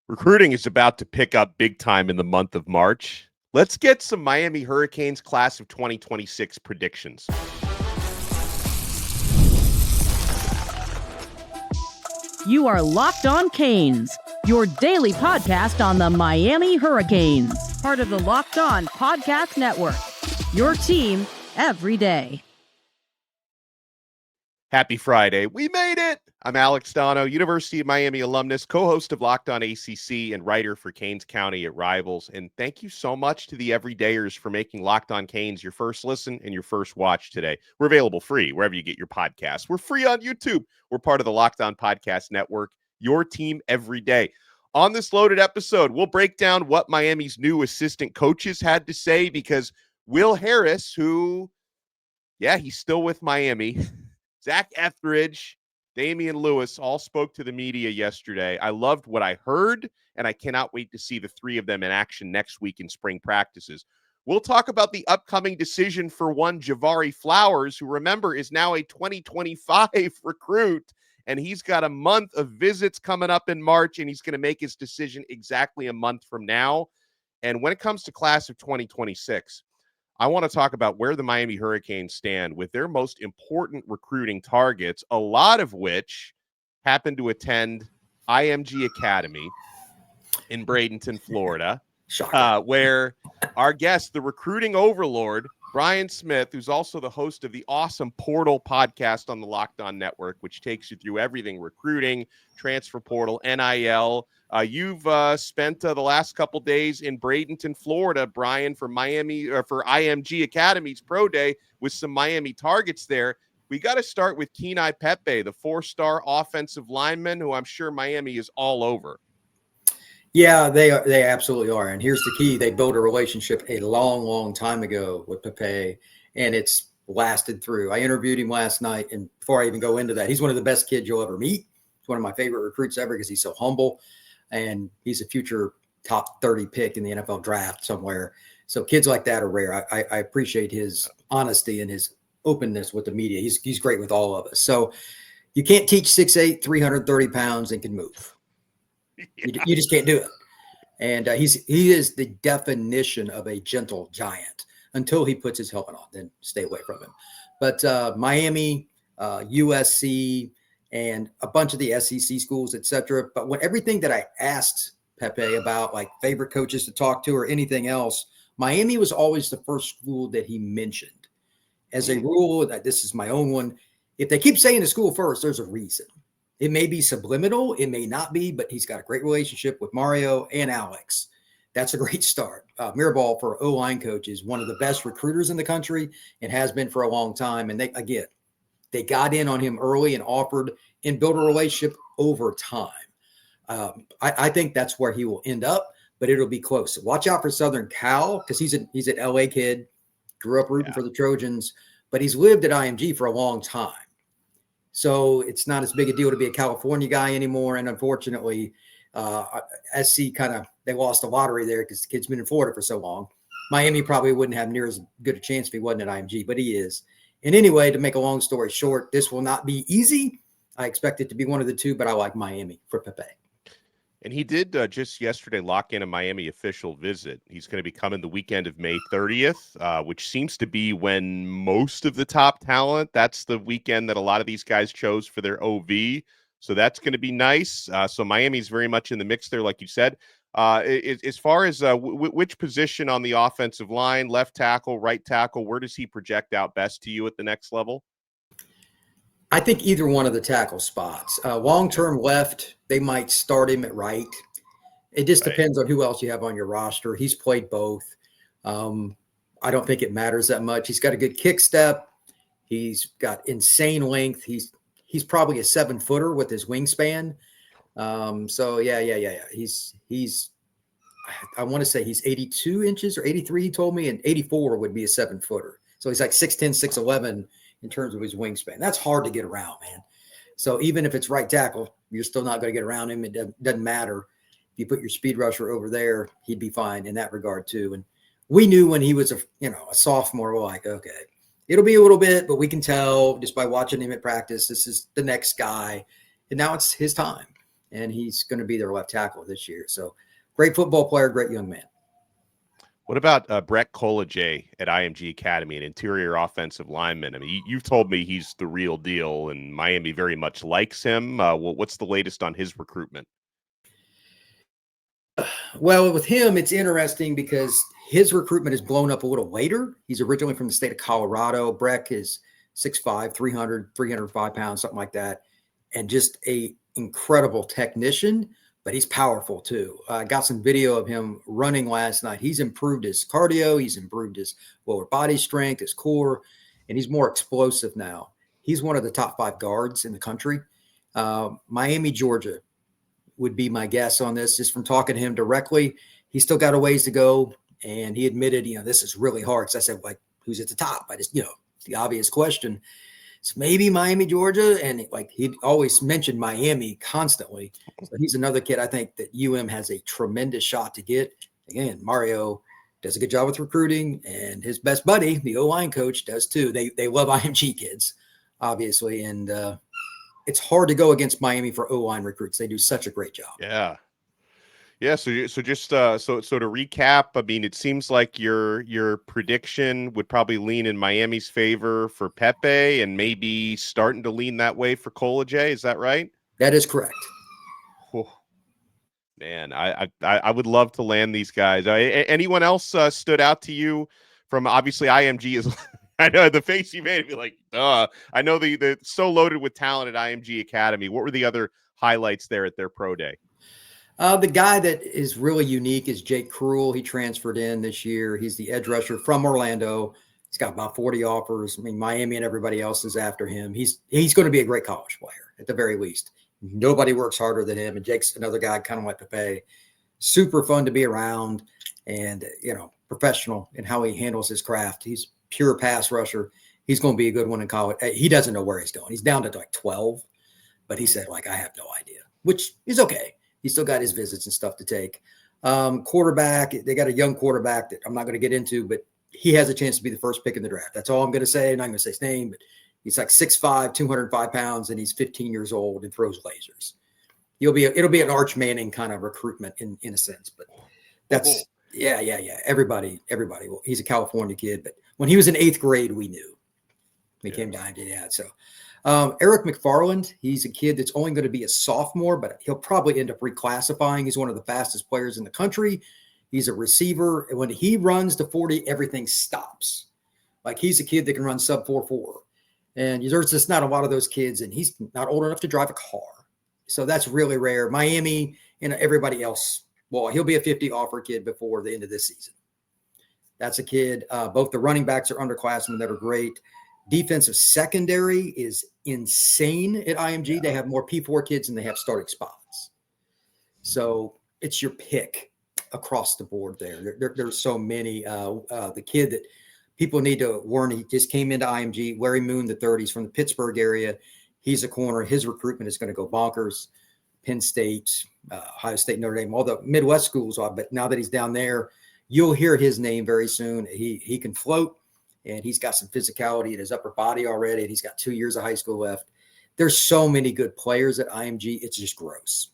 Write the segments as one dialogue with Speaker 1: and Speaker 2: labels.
Speaker 1: Recruiting is about to pick up big time in the month of March. Let's get some Miami Hurricanes class of 2026 predictions.
Speaker 2: You are Locked On Canes, your daily podcast on the Miami Hurricanes, part of the Locked On Podcast Network, your team every day.
Speaker 1: Happy Friday. We made it. I'm Alex Donno, University of Miami alumnus, co-host of Locked On ACC and writer for Canes County at Rivals. And thank you so much to the everydayers for making Locked On Canes your first listen and your first watch today. We're available free wherever you get your podcasts. We're free on YouTube. We're part of the Locked On Podcast Network, your team every day. On this loaded episode, we'll break down what Miami's new assistant coaches had to say, because Will Harris, who, he's still with Miami, Zach Etheridge, Damian Lewis all spoke to the media yesterday. I loved what I heard, and I cannot wait to see the three of them in action next week in spring practices. We'll talk about the upcoming decision for one Javari Flowers, who, remember, is now a 2025 recruit, and he's got a month of visits coming up in March, and he's going to make his decision exactly a month from now. And when it comes to class of 2026, I want to talk about where the Miami Hurricanes stand with their most important recruiting targets, a lot of which happen to attend IMG Academy in Bradenton, Florida, where our guest, the recruiting overlord, Brian Smith, who's also the host of the awesome Portal podcast on the Locked On Network, which takes you through everything recruiting, transfer portal, NIL. You've spent the last couple days in Bradenton, Florida, Brian, for IMG Academy's Pro Day with some Miami targets there. We got to start with Keenyi Pepe, the 4-star offensive lineman, who I'm sure Miami is all over.
Speaker 3: Yeah, they absolutely are. And here's the key. They built a relationship a long, long time ago with Pepe, and it's lasted through. I interviewed him last night, and before I even go into that, he's one of the best kids you'll ever meet. He's one of my favorite recruits ever because he's so humble, and he's a future top 30 pick in the NFL draft somewhere. So kids like that are rare. I appreciate his honesty and his openness with the media. He's great with all of us. So you can't teach 6'8", 330 pounds and can move. You just can't do it. And he is the definition of a gentle giant until he puts his helmet on. Then stay away from him. But Miami, USC, and a bunch of the SEC schools, etc. But everything that I asked Pepe about, like favorite coaches to talk to or anything else, Miami was always the first school that he mentioned. As a rule, this is my own one. If they keep saying the school first, there's a reason. It may be subliminal, it may not be, but he's got a great relationship with Mario and Alex. That's a great start. Mirabal, for O-line coach, is one of the best recruiters in the country and has been for a long time. And they got in on him early and offered and built a relationship over time. I think that's where he will end up, but it'll be close. Watch out for Southern Cal, because he's an LA kid, grew up rooting for the Trojans, but he's lived at IMG for a long time. So it's not as big a deal to be a California guy anymore. And unfortunately, SC they lost the lottery there because the kid's been in Florida for so long. Miami probably wouldn't have near as good a chance if he wasn't at IMG, but he is. And anyway, to make a long story short, this will not be easy. I expect it to be one of the two, but I like Miami for Pepe.
Speaker 1: And he did just yesterday lock in a Miami official visit. He's going to be coming the weekend of May 30th, which seems to be when most of the top talent, that's the weekend that a lot of these guys chose for their OV. So that's going to be nice. So Miami's very much in the mix there, like you said. As far as which position on the offensive line, left tackle, right tackle, where does he project out best to you at the next level?
Speaker 3: I think either one of the tackle spots. Long-term left, they might start him at right. It just depends on who else you have on your roster. He's played both. I don't think it matters that much. He's got a good kick step. He's got insane length. He's probably a 7-footer with his wingspan. So yeah. He's I want to say he's 82 inches or 83, he told me, and 84 would be a 7-footer. So he's like 6'10", 6'11", in terms of his wingspan. That's hard to get around, man. So even if it's right tackle, you're still not going to get around him. It doesn't matter. If you put your speed rusher over there, he'd be fine in that regard too. And we knew when he was a sophomore, we're like, okay, it'll be a little bit, but we can tell just by watching him at practice, this is the next guy. And now it's his time. and he's going to be their left tackle this year. So great football player, great young man.
Speaker 1: What about Breck Kolojay at IMG Academy, an interior offensive lineman? I mean, you've told me he's the real deal, and Miami very much likes him. What's the latest on his recruitment?
Speaker 3: Well, with him, it's interesting because his recruitment is blown up a little later. He's originally from the state of Colorado. Breck is 6'5", 305 pounds, something like that, and just a incredible technician, but he's powerful too. I got some video of him running last night. He's improved his cardio. He's improved his lower body strength, his core, and he's more explosive now. He's one of the top 5 guards in the country. Miami, Georgia would be my guess on this, just from talking to him directly. He's still got a ways to go. And he admitted, this is really hard. So I said, like, who's at the top? I just, the obvious question. It's maybe Miami, Georgia. And he'd always mentioned Miami constantly. So he's another kid I think that has a tremendous shot to get. Again, Mario does a good job with recruiting, and his best buddy, the O-line coach, does too. They love IMG kids, obviously. And it's hard to go against Miami for O-line recruits. They do such a great job.
Speaker 1: Yeah. So just to recap, I mean, it seems like your prediction would probably lean in Miami's favor for Pepe, and maybe starting to lean that way for Kolojay. Is that right?
Speaker 3: That is correct.
Speaker 1: Oh, man, I would love to land these guys. Anyone else stood out to you from, obviously IMG is. I know the face you made, be like, I know the so loaded with talent at IMG Academy. What were the other highlights there at their pro day?
Speaker 3: The guy that is really unique is Jake Cruel. He transferred in this year. He's the edge rusher from Orlando. He's got about 40 offers. I mean, Miami and everybody else is after him. He's going to be a great college player at the very least. Nobody works harder than him. And Jake's another guy kind of like Pepe. Super fun to be around, and professional in how he handles his craft. He's pure pass rusher. He's going to be a good one in college. He doesn't know where he's going. He's down to 12, but he said, I have no idea, which is okay. He's still got his visits and stuff to take. Quarterback, they got a young quarterback that I'm not going to get into, but he has a chance to be the first pick in the draft. That's all I'm going to say. I'm not going to say his name, but he's like 6'5", 205 pounds, and he's 15 years old and throws lasers. It'll be an Arch Manning kind of recruitment in a sense, but that's yeah. Everybody. Well, he's a California kid, but when he was in 8th grade, we knew. He came down to that. So Eric McFarland, he's a kid that's only going to be a sophomore, but he'll probably end up reclassifying. He's one of the fastest players in the country. He's a receiver. And when he runs to 40, everything stops. He's a kid that can run sub 4.4. And there's just not a lot of those kids, and he's not old enough to drive a car. So that's really rare. Miami and everybody else, well, he'll be a 50 offer kid before the end of this season. That's a kid. Both the running backs are underclassmen that are great. Defensive secondary is insane at IMG. Yeah. They have more P4 kids than they have starting spots. So it's your pick across the board there. There's so many. The kid that people need to warn, he just came into IMG, Larry Moon, the 30s from the Pittsburgh area. He's a corner. His recruitment is going to go bonkers. Penn State, Ohio State, Notre Dame, all the Midwest schools are. But now that he's down there, you'll hear his name very soon. He can float, and he's got some physicality in his upper body already, and he's got 2 years of high school left. There's so many good players at IMG. It's just gross.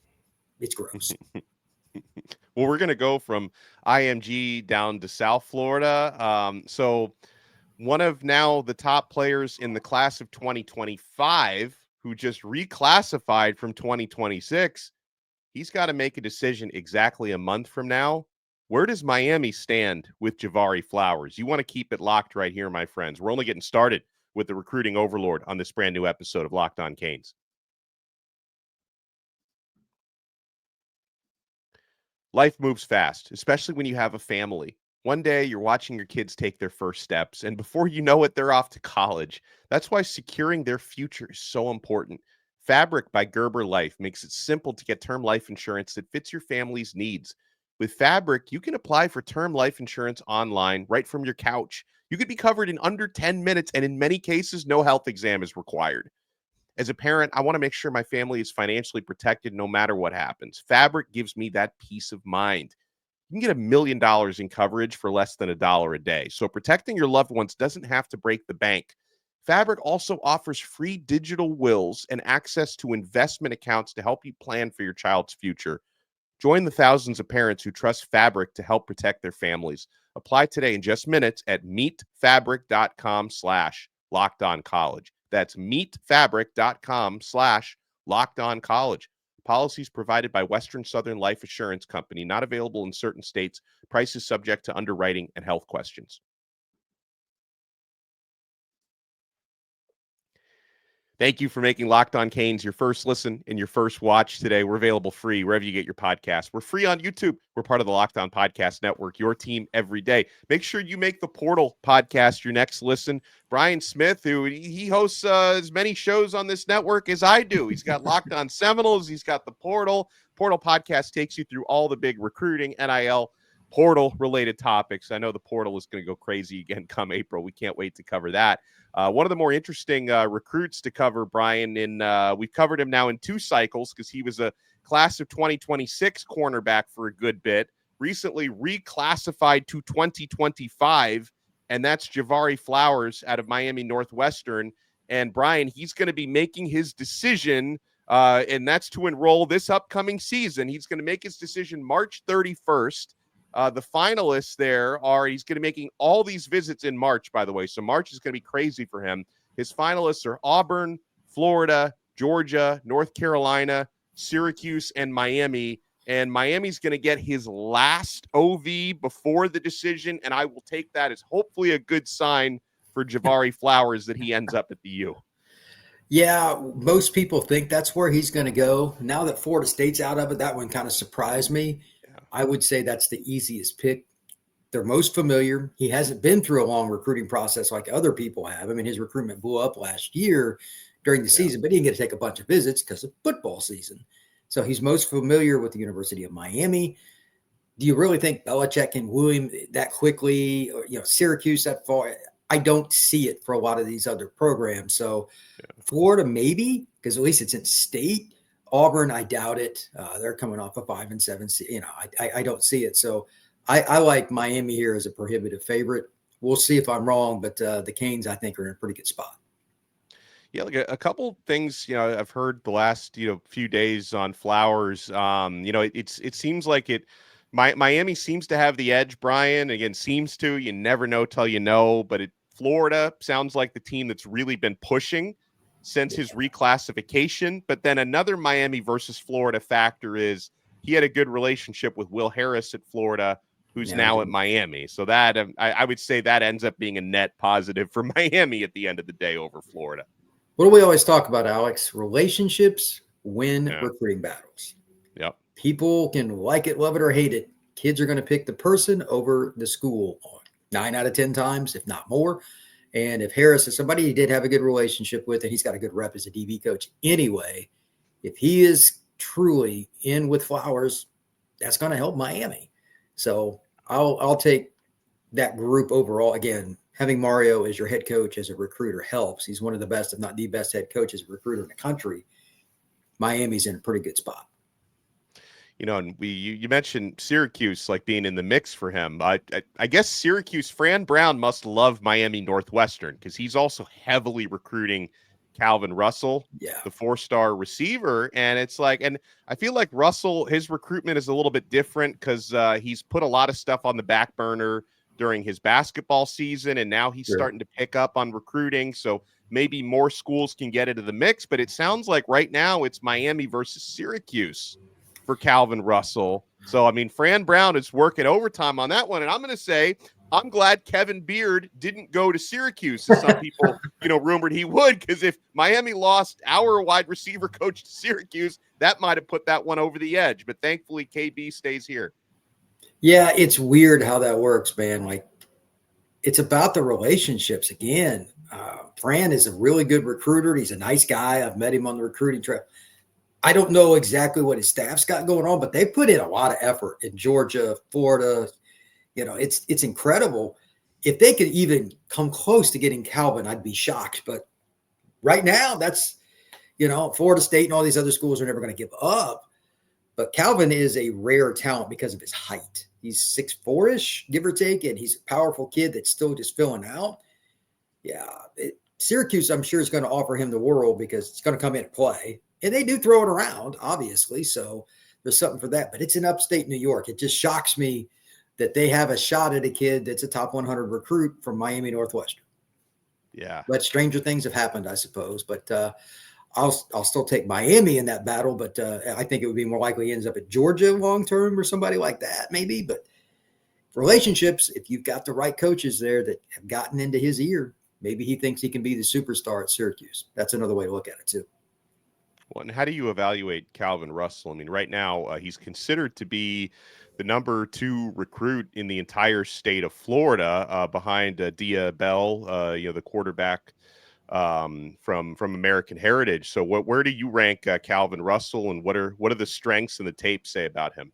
Speaker 3: It's gross.
Speaker 1: Well, we're going to go from IMG down to South Florida. So one of now the top players in the class of 2025 who just reclassified from 2026, he's got to make a decision exactly a month from now. Where does Miami stand with Javari Flowers? You want to keep it locked right here, my friends. We're only getting started with the recruiting overlord on this brand new episode of Locked On Canes. Life moves fast, especially when you have a family. One day you're watching your kids take their first steps, and before you know it, they're off to college. That's why securing their future is so important. Fabric by Gerber Life makes it simple to get term life insurance that fits your family's needs. With Fabric, you can apply for term life insurance online right from your couch. You could be covered in under 10 minutes, and in many cases, no health exam is required. As a parent, I want to make sure my family is financially protected no matter what happens. Fabric gives me that peace of mind. You can get $1 million in coverage for less than $1 a day. So protecting your loved ones doesn't have to break the bank. Fabric also offers free digital wills and access to investment accounts to help you plan for your child's future. Join the thousands of parents who trust Fabric to help protect their families. Apply today in just minutes at meetfabric.com/lockedoncollege. That's meetfabric.com/lockedoncollege. Policies provided by Western Southern Life Assurance Company, not available in certain states. Prices subject to underwriting and health questions. Thank you for making Locked On Canes your first listen and your first watch today. We're available free wherever you get your podcasts. We're free on YouTube. We're part of the Locked On Podcast Network, your team every day. Make sure you make the Portal podcast your next listen. Brian Smith, who he hosts as many shows on this network as I do. He's got Locked On Seminoles. He's got the Portal. Portal podcast takes you through all the big recruiting, NIL, portal-related topics. I know the portal is going to go crazy again come April. We can't wait to cover that. One of the more interesting recruits to cover, Brian, we've covered him now in 2 cycles because he was a class of 2026 cornerback for a good bit, recently reclassified to 2025, and that's Javari Flowers out of Miami Northwestern. And, Brian, he's going to be making his decision, and that's to enroll this upcoming season. He's going to make his decision March 31st. The finalists there he's going to be making all these visits in March, by the way. So March is going to be crazy for him. His finalists are Auburn, Florida, Georgia, North Carolina, Syracuse, and Miami. And Miami's going to get his last OV before the decision. And I will take that as hopefully a good sign for Javari Flowers that he ends up at the U.
Speaker 3: Yeah, most people think that's where he's going to go. Now that Florida State's out of it, that one kind of surprised me. I would say that's the easiest pick. They're most familiar. He hasn't been through a long recruiting process like other people have. I mean, his recruitment blew up last year during the season, but he didn't get to take a bunch of visits because of football season. So he's most familiar with the University of Miami. Do you really think Belichick can woo him that quickly? Or, Syracuse that far? I don't see it for a lot of these other programs. So Florida, maybe, because at least it's in state. Auburn, I doubt it. They're coming off a 5-7. I don't see it. So I like Miami here as a prohibitive favorite. We'll see if I'm wrong, but the Canes, I think, are in a pretty good spot.
Speaker 1: Yeah, like a couple things, I've heard the last, few days on Flowers. It seems like Miami seems to have the edge, Brian. Again, seems to. You never know till you know, but Florida sounds like the team that's really been pushing since his reclassification. But then another Miami versus Florida factor is he had a good relationship with Will Harris at Florida, who's now at Miami. So that I would say that ends up being a net positive for Miami at the end of the day over Florida.
Speaker 3: What do we always talk about, Alex? Relationships win recruiting battles.
Speaker 1: Yep.
Speaker 3: People can like it, love it, or hate it. Kids are going to pick the person over the school 9 out of 10 times, if not more. And if Harris is somebody he did have a good relationship with, and he's got a good rep as a DB coach anyway, if he is truly in with Flowers, that's going to help Miami. So I'll take that group overall. Again, having Mario as your head coach as a recruiter helps. He's one of the best, if not the best head coach as a recruiter in the country. Miami's in a pretty good spot.
Speaker 1: And you mentioned Syracuse like being in the mix for him. I guess Syracuse, Fran Brown must love Miami Northwestern because he's also heavily recruiting Calvin Russell, the 4-star receiver. And it's like, and I feel like Russell, his recruitment is a little bit different because he's put a lot of stuff on the back burner during his basketball season. And now he's starting to pick up on recruiting. So maybe more schools can get into the mix. But it sounds like right now it's Miami versus Syracuse for Calvin Russell. So, I mean, Fran Brown is working overtime on that one. And I'm going to say, I'm glad Kevin Beard didn't go to Syracuse, as some people, rumored he would, because if Miami lost our wide receiver coach to Syracuse, that might have put that one over the edge. But thankfully, KB stays here.
Speaker 3: Yeah, it's weird how that works, man. Like, it's about the relationships again. Fran is a really good recruiter. He's a nice guy. I've met him on the recruiting trail. I don't know exactly what his staff's got going on, but they put in a lot of effort in Georgia, Florida. It's incredible. If they could even come close to getting Calvin, I'd be shocked. But right now, that's, Florida State and all these other schools are never going to give up. But Calvin is a rare talent because of his height. He's 6'4"-ish, give or take, and he's a powerful kid that's still just filling out. Yeah, Syracuse, I'm sure, is going to offer him the world because it's going to come in and play. And they do throw it around, obviously. So there's something for that. But it's in upstate New York. It just shocks me that they have a shot at a kid that's a top 100 recruit from Miami Northwestern.
Speaker 1: Yeah.
Speaker 3: But stranger things have happened, I suppose. But I'll still take Miami in that battle. But I think it would be more likely he ends up at Georgia long term or somebody like that, maybe. But relationships, if you've got the right coaches there that have gotten into his ear, maybe he thinks he can be the superstar at Syracuse. That's another way to look at it, too.
Speaker 1: Well, and how do you evaluate Calvin Russell? I mean, right now he's considered to be the number 2 recruit in the entire state of Florida, behind Dia Bell, the quarterback from American Heritage. So, where do you rank Calvin Russell, and what are the strengths and the tape say about him?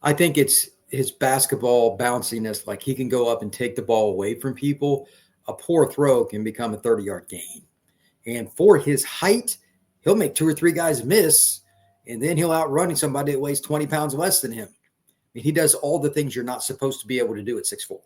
Speaker 3: I think it's his basketball bounciness. Like, he can go up and take the ball away from people. A poor throw can become a 30-yard gain. And for his height, he'll make 2 or 3 guys miss, and then he'll outrun somebody that weighs 20 pounds less than him. I mean, he does all the things you're not supposed to be able to do at 6'4".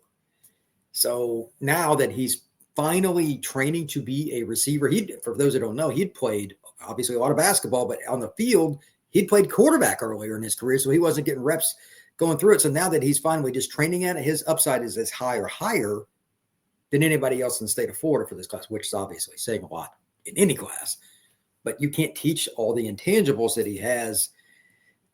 Speaker 3: So now that he's finally training to be a receiver, for those that don't know, he'd played obviously a lot of basketball, but on the field, he'd played quarterback earlier in his career, so he wasn't getting reps going through it. So now that he's finally just training at it, his upside is as high or higher than anybody else in the state of Florida for this class, which is obviously saying a lot in any class. But you can't teach all the intangibles that he has.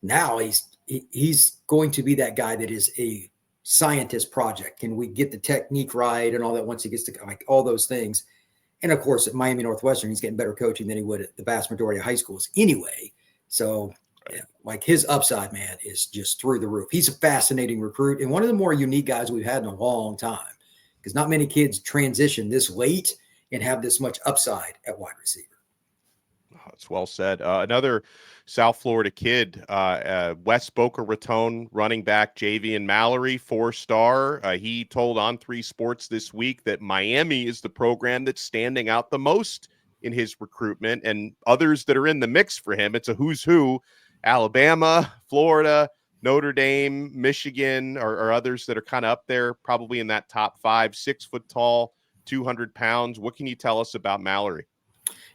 Speaker 3: Now he's going to be that guy that is a scientist project. Can we get the technique right and all that once he gets to like all those things? And of course, at Miami Northwestern, he's getting better coaching than he would at the vast majority of high schools anyway. So yeah, like his upside, man, is just through the roof. He's a fascinating recruit and one of the more unique guys we've had in a long time, because not many kids transition this late and have this much upside at wide receiver.
Speaker 1: Oh, it's well said. Another South Florida kid, West Boca Raton running back Javian Mallory, 4-star. He told On3 Sports this week that Miami is the program that's standing out the most in his recruitment, and others that are in the mix for him. It's a who's who: Alabama, Florida, Notre Dame, Michigan, or others that are kind of up there, probably in that top 5. 6 foot tall, 200 pounds. What can you tell us about Mallory?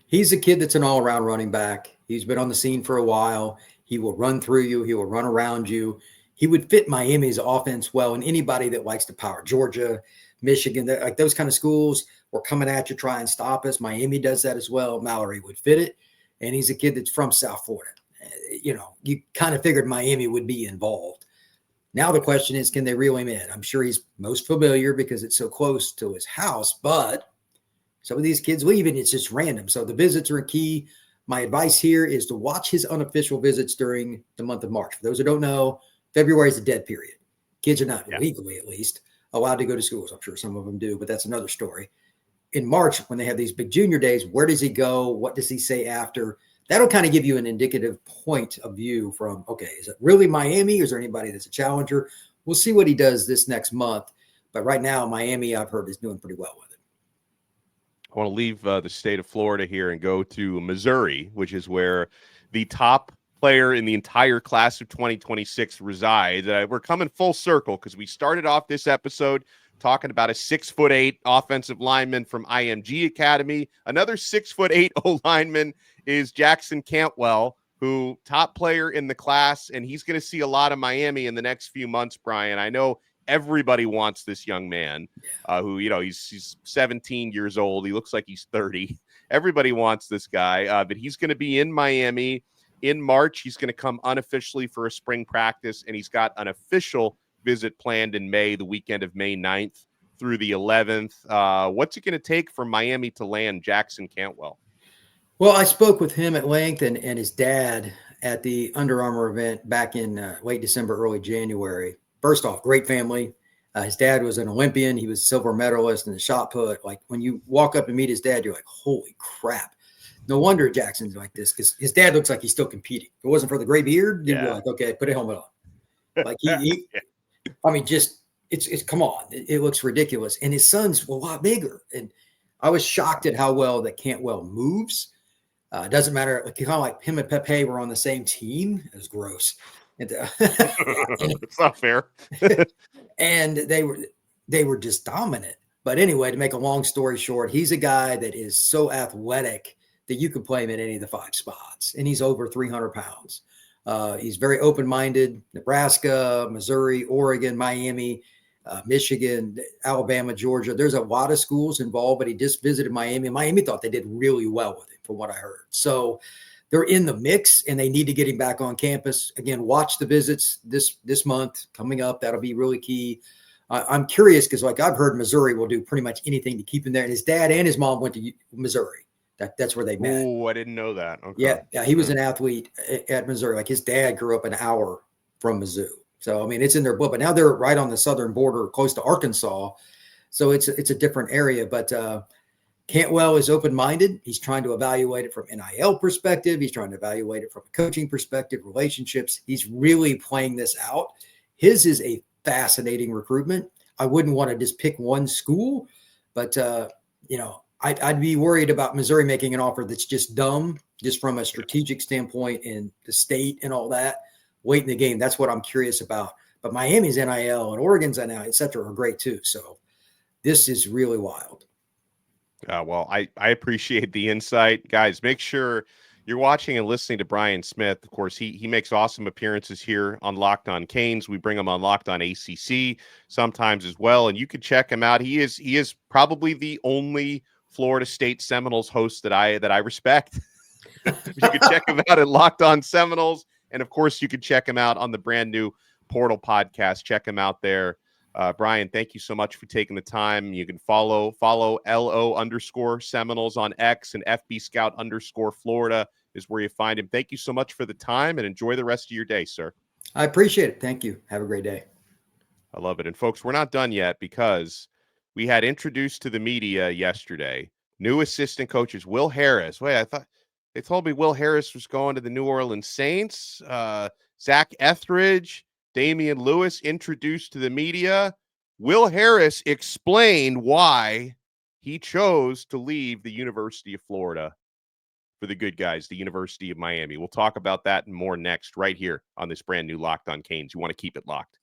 Speaker 3: He's a kid that's an all-around running back. He's been on the scene for a while. He will run through you. He will run around you. He would fit Miami's offense well, and anybody that likes to power. Georgia, Michigan, like those kind of schools were coming at you, try and stop us. Miami does that as well. Mallory would fit it, and he's a kid that's from South Florida. You kind of figured Miami would be involved. Now the question is, can they reel him in? I'm sure he's most familiar because it's so close to his house, but some of these kids leave and it's just random. So the visits are key. My advice here is to watch his unofficial visits during the month of March. For those who don't know, February is a dead period. Kids are not legally, at least, allowed to go to schools. I'm sure some of them do, but that's another story. In March, when they have these big junior days, where does he go? What does he say after? That'll kind of give you an indicative point of view from, okay, is it really Miami? Or is there anybody that's a challenger? We'll see what he does this next month. But right now, Miami, I've heard, is doing pretty well with it.
Speaker 1: I want to leave the state of Florida here and go to Missouri, which is where the top player in the entire class of 2026 resides. We're coming full circle because we started off this episode talking about a 6'8" offensive lineman from IMG Academy. Another 6'8" O-lineman is Jackson Cantwell, who top player in the class, and he's going to see a lot of Miami in the next few months, Brian. I know everybody wants this young man who, he's 17 years old. He looks like he's 30. Everybody wants this guy, but he's going to be in Miami in March. He's going to come unofficially for a spring practice, and he's got an official visit planned in May, the weekend of May 9th through the 11th. What's it going to take for Miami to land Jackson Cantwell?
Speaker 3: Well, I spoke with him at length and his dad at the Under Armour event back in late December, early January. First off, great family. His dad was an Olympian. He was a silver medalist in the shot put. Like, when you walk up and meet his dad, you're like, holy crap. No wonder Jackson's like this, because his dad looks like he's still competing. If it wasn't for the gray beard, you'd be like, okay, put a helmet on. Like I mean, just it's come on. It looks ridiculous. And his son's a lot bigger. And I was shocked at how well that Cantwell moves. It doesn't matter. Like, kind of like him and Pepe were on the same team. It was gross. And,
Speaker 1: it's not fair.
Speaker 3: And they were just dominant. But anyway, to make a long story short, he's a guy that is so athletic that you can play him in any of the 5 spots, and he's over 300 pounds. He's very open-minded. Nebraska, Missouri, Oregon, Miami, Michigan, Alabama, Georgia. There's a lot of schools involved, but he just visited Miami. Miami thought they did really well with him, from what I heard. So they're in the mix, and they need to get him back on campus. Again, watch the visits this month coming up. That'll be really key. I'm curious because, like, I've heard Missouri will do pretty much anything to keep him there. And his dad and his mom went to Missouri. That's where they met.
Speaker 1: Oh, I didn't know that. Okay.
Speaker 3: Yeah, he was an athlete at Missouri. Like, his dad grew up an hour from Mizzou. So, I mean, it's in their book. But now they're right on the southern border, close to Arkansas. So it's a different area. But Cantwell is open-minded. He's trying to evaluate it from NIL perspective. He's trying to evaluate it from a coaching perspective, relationships. He's really playing this out. His is a fascinating recruitment. I wouldn't want to just pick one school, but I'd be worried about Missouri making an offer that's just dumb, just from a strategic standpoint in the state and all that. Wait in the game. That's what I'm curious about. But Miami's NIL and Oregon's NIL, et cetera, are great too. So this is really wild.
Speaker 1: Well, I appreciate the insight, guys. Make sure you're watching and listening to Brian Smith. Of course, he makes awesome appearances here on Locked On Canes. We bring him on Locked On ACC sometimes as well, and you can check him out. He is probably the only Florida State Seminoles host that I respect. You can check him out at Locked On Seminoles, and of course, you can check him out on the brand new Portal podcast. Check him out there. Brian, thank you so much for taking the time. You can follow LO_Seminoles on X, and FB Scout _Florida is where you find him. Thank you so much for the time, and enjoy the rest of your day, sir.
Speaker 3: I appreciate it. Thank you. Have a great day.
Speaker 1: I love it. And folks, we're not done yet because we had introduced to the media yesterday new assistant coaches, Will Harris. Wait, I thought they told me Will Harris was going to the New Orleans Saints. Zach Etheridge, Damian Lewis introduced to the media. Will Harris explained why he chose to leave the University of Florida for the good guys, the University of Miami. We'll talk about that and more next, right here on this brand new Locked On Canes. You want to keep it locked.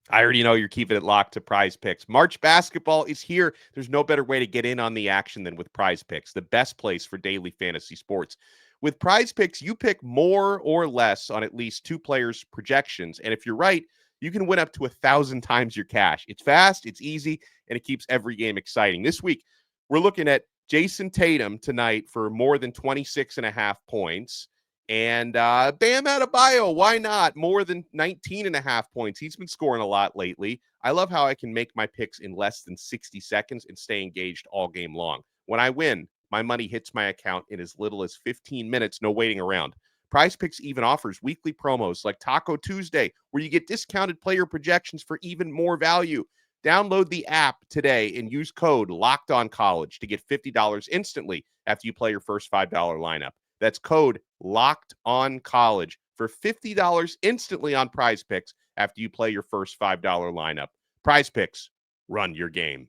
Speaker 1: I already know you're keeping it locked to Prize Picks. March basketball is here. There's no better way to get in on the action than with Prize Picks, the best place for daily fantasy sports. With Prize Picks, you pick more or less on at least 2 players' projections. And if you're right, you can win up to 1,000 times your cash. It's fast, it's easy, and it keeps every game exciting. This week, we're looking at Jason Tatum tonight for more than 26.5 points. And Bam Adebayo, why not? More than 19.5 points. He's been scoring a lot lately. I love how I can make my picks in less than 60 seconds and stay engaged all game long. When I win, my money hits my account in as little as 15 minutes, no waiting around. Prize Picks even offers weekly promos like Taco Tuesday, where you get discounted player projections for even more value. Download the app today and use code LOCKEDONCollege to get $50 instantly after you play your first $5 lineup. That's code LOCKEDONCollege for $50 instantly on Prize Picks after you play your first $5 lineup. Prize Picks, run your game.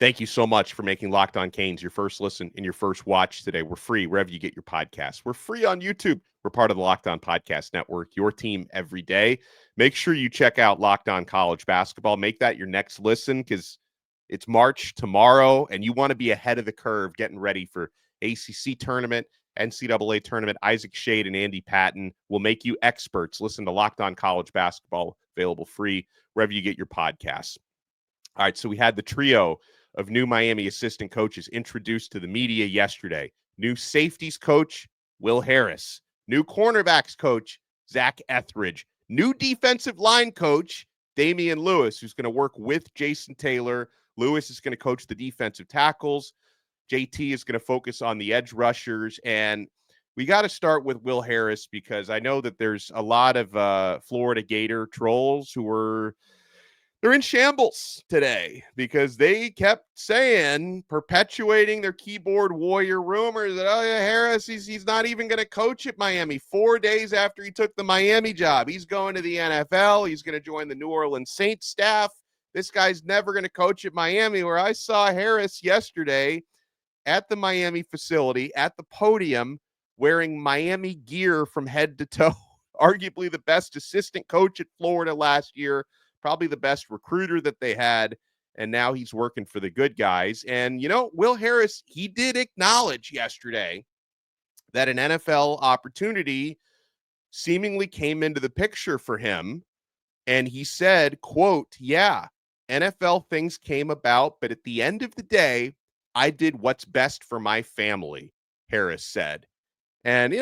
Speaker 1: Thank you so much for making Locked On Canes your first listen and your first watch today. We're free wherever you get your podcasts. We're free on YouTube. We're part of the Locked On Podcast Network, your team every day. Make sure you check out Locked On College Basketball. Make that your next listen because it's March tomorrow, and you want to be ahead of the curve getting ready for ACC tournament, NCAA tournament. Isaac Shade and Andy Patton will make you experts. Listen to Locked On College Basketball, available free wherever you get your podcasts. All right, so we had the trio of new Miami assistant coaches introduced to the media yesterday. New safeties coach, Will Harris. New cornerbacks coach, Zach Etheridge. New defensive line coach, Damian Lewis, who's going to work with Jason Taylor. Lewis is going to coach the defensive tackles. JT is going to focus on the edge rushers. And we got to start with Will Harris because I know that there's a lot of Florida Gator trolls who they're in shambles today because they kept saying, perpetuating their keyboard warrior rumors that, oh yeah, Harris, he's not even going to coach at Miami. 4 days after he took the Miami job, he's going to the NFL. He's going to join the New Orleans Saints staff. This guy's never going to coach at Miami, where I saw Harris yesterday at the Miami facility at the podium wearing Miami gear from head to toe. arguably the best assistant coach at Florida last year, probably the best recruiter that they had. And now he's working for the good guys. And, Will Harris, he did acknowledge yesterday that an NFL opportunity seemingly came into the picture for him. And he said, quote, yeah, NFL things came about, but at the end of the day, I did what's best for my family, Harris said. And,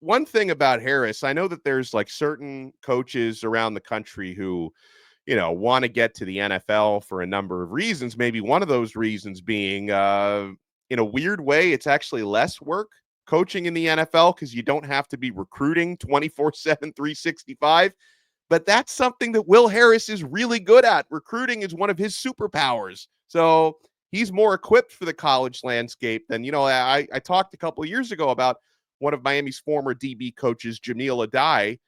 Speaker 1: one thing about Harris, I know that there's like certain coaches around the country who, want to get to the NFL for a number of reasons. Maybe one of those reasons being, in a weird way, it's actually less work coaching in the NFL because you don't have to be recruiting 24/7, 365. But that's something that Will Harris is really good at. Recruiting is one of his superpowers. So he's more equipped for the college landscape than, I talked a couple of years ago about one of Miami's former DB coaches, Jamil Adai,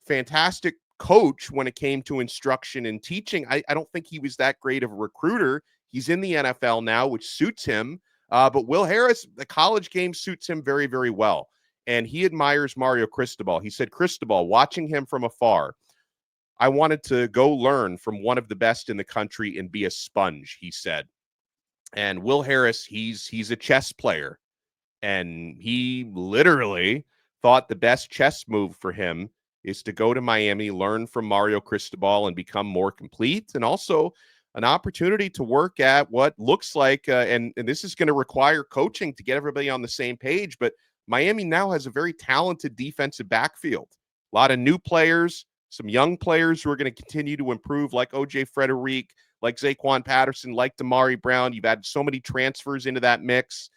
Speaker 1: fantastic coach when it came to instruction and teaching. I don't think he was that great of a recruiter. He's in the NFL now, which suits him. But Will Harris, the college game suits him very, very well. And he admires Mario Cristobal. He said, Cristobal, watching him from afar, I wanted to go learn from one of the best in the country and be a sponge, he said. And Will Harris, he's a chess player. And he literally thought the best chess move for him is to go to Miami, learn from Mario Cristobal, and become more complete. And also an opportunity to work at what looks like, and this is going to require coaching to get everybody on the same page, but Miami now has a very talented defensive backfield. A lot of new players, some young players who are going to continue to improve, like O.J. Frederick, like Zaquan Patterson, like Damari Brown. You've had so many transfers into that mix.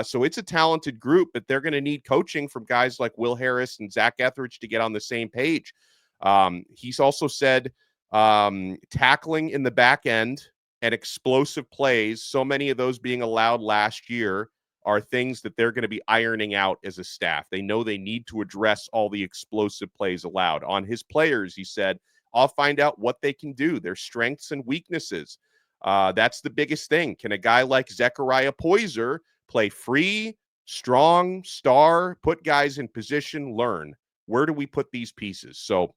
Speaker 1: So it's a talented group, but they're going to need coaching from guys like Will Harris and Zach Etheridge to get on the same page. He's also said tackling in the back end and explosive plays, so many of those being allowed last year, are things that they're going to be ironing out as a staff. They know they need to address all the explosive plays allowed. On his players, he said, I'll find out what they can do, their strengths and weaknesses. That's the biggest thing. Can a guy like Zechariah Poyser play free, strong, star, put guys in position, learn? Where do we put these pieces? So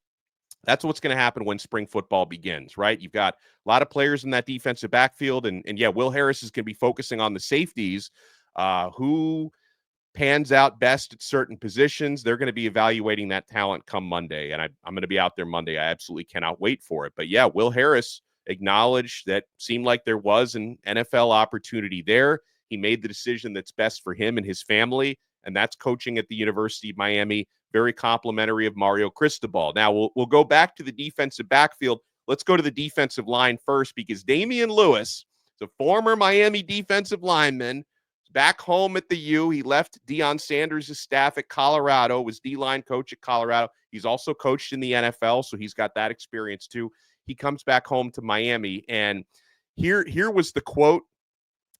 Speaker 1: that's what's going to happen when spring football begins, right? You've got a lot of players in that defensive backfield. And yeah, Will Harris is going to be focusing on the safeties. Who pans out best at certain positions. They're going to be evaluating that talent come Monday. And I'm going to be out there Monday. I absolutely cannot wait for it. But yeah, Will Harris acknowledged that seemed like there was an NFL opportunity there. He made the decision that's best for him and his family, and that's coaching at the University of Miami. Very complimentary of Mario Cristobal. Now, we'll go back to the defensive backfield. Let's go to the defensive line first, because Damian Lewis, the former Miami defensive lineman, back home at the U. He left Deion Sanders' staff at Colorado, was D-line coach at Colorado. He's also coached in the NFL, so he's got that experience too. He comes back home to Miami, and here was the quote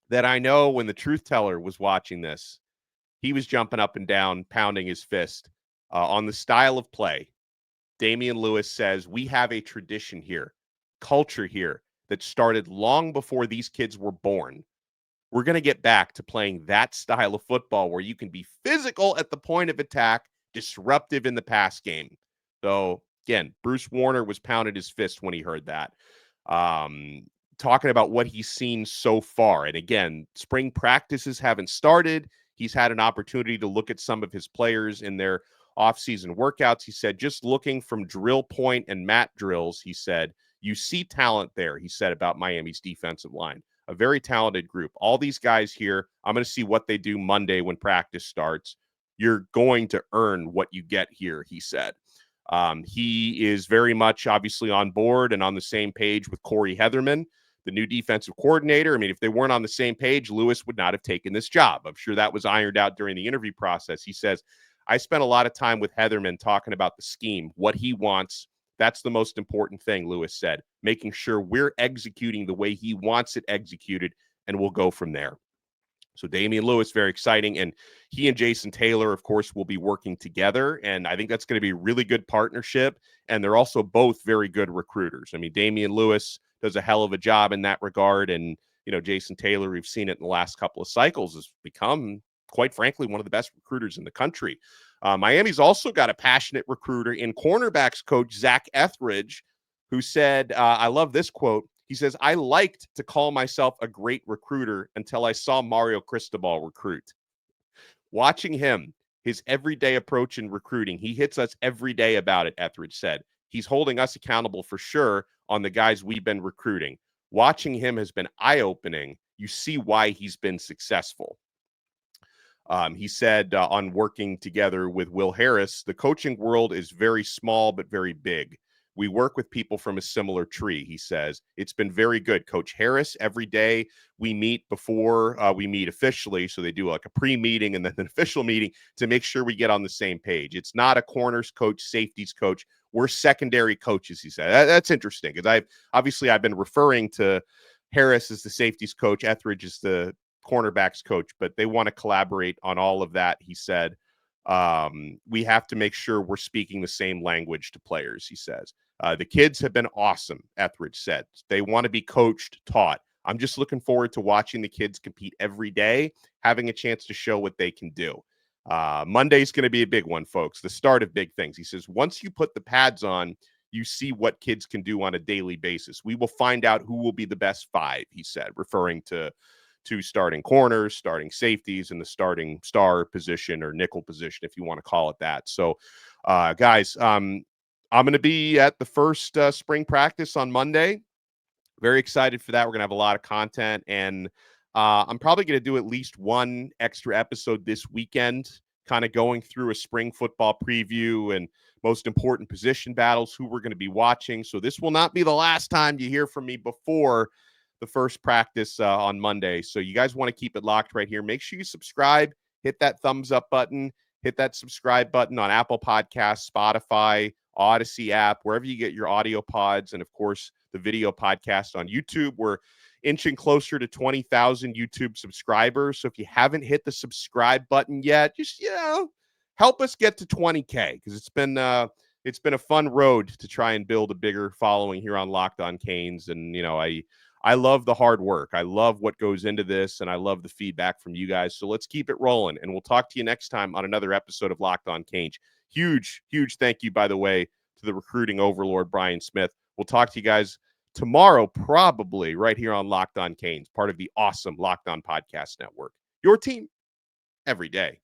Speaker 1: that I know when the truth teller was watching this, he was jumping up and down, pounding his fist on the style of play. Damian Lewis says, we have a tradition here, culture here that started long before these kids were born. We're going to get back to playing that style of football where you can be physical at the point of attack, disruptive in the pass game. So, again, Bruce Warner was pounding his fist when he heard that. Talking about what he's seen so far. And again, spring practices haven't started. He's had an opportunity to look at some of his players in their offseason workouts. He said, just looking from drill point and mat drills, he said, you see talent there, he said about Miami's defensive line. A very talented group. All these guys here, I'm going to see what they do Monday when practice starts. You're going to earn what you get here, he said. He is very much obviously on board and on the same page with Corey Heatherman, the new defensive coordinator. I mean, if they weren't on the same page, Lewis would not have taken this job. I'm sure that was ironed out during the interview process. He says, I spent a lot of time with Heatherman talking about the scheme, what he wants. That's the most important thing, Lewis said, making sure we're executing the way he wants it executed, and we'll go from there. So Damian Lewis, very exciting. And he and Jason Taylor, of course, will be working together. And I think that's going to be a really good partnership. And they're also both very good recruiters. I mean, Damian Lewis does a hell of a job in that regard. And, Jason Taylor, we've seen it in the last couple of cycles, has become quite frankly, one of the best recruiters in the country. Miami's also got a passionate recruiter in cornerbacks coach Zach Etheridge, who said, I love this quote. He says, "I liked to call myself a great recruiter until I saw Mario Cristobal recruit. Watching him, his everyday approach in recruiting, he hits us every day about it," Etheridge said. "He's holding us accountable for sure on the guys we've been recruiting. Watching him has been eye-opening. You see why he's been successful." He said on working together with Will Harris, "The coaching world is very small but very big. We work with people from a similar tree," he says. "It's been very good. Coach Harris, every day we meet before we meet officially. So they do like a pre-meeting and then an official meeting to make sure we get on the same page. It's not a corners coach, safeties coach. We're secondary coaches," he said. That's interesting because I've been referring to Harris as the safeties coach, Etheridge is the cornerbacks coach, but they want to collaborate on all of that, he said. We have to make sure we're speaking the same language to players, he says. The kids have been awesome, Etheridge said. They want to be coached, taught. I'm just looking forward to watching the kids compete every day, having a chance to show what they can do. Monday's going to be a big one, folks, the start of big things. He says, once you put the pads on, you see what kids can do on a daily basis. We will find out who will be the best 5, he said, referring to starting corners, starting safeties, and the starting star position or nickel position, if you want to call it that. So, guys, I'm going to be at the first spring practice on Monday. Very excited for that. We're going to have a lot of content, and I'm probably going to do at least one extra episode this weekend, kind of going through a spring football preview and most important position battles, who we're going to be watching. So this will not be the last time you hear from me before the first practice on Monday. So you guys want to keep it locked right here. Make sure you subscribe, hit that thumbs up button, hit that subscribe button on Apple Podcasts, Spotify, Odyssey app, wherever you get your audio pods, and of course the video podcast on YouTube. We're inching closer to 20,000 YouTube subscribers. So if you haven't hit the subscribe button yet, just, help us get to 20K, because it's been a fun road to try and build a bigger following here on Locked On Canes. And, I love the hard work. I love what goes into this, and I love the feedback from you guys. So let's keep it rolling, and we'll talk to you next time on another episode of Locked On Canes. Huge, huge thank you, by the way, to the recruiting overlord, Brian Smith. We'll talk to you guys tomorrow, probably right here on Locked On Canes, part of the awesome Locked On Podcast Network. Your team every day.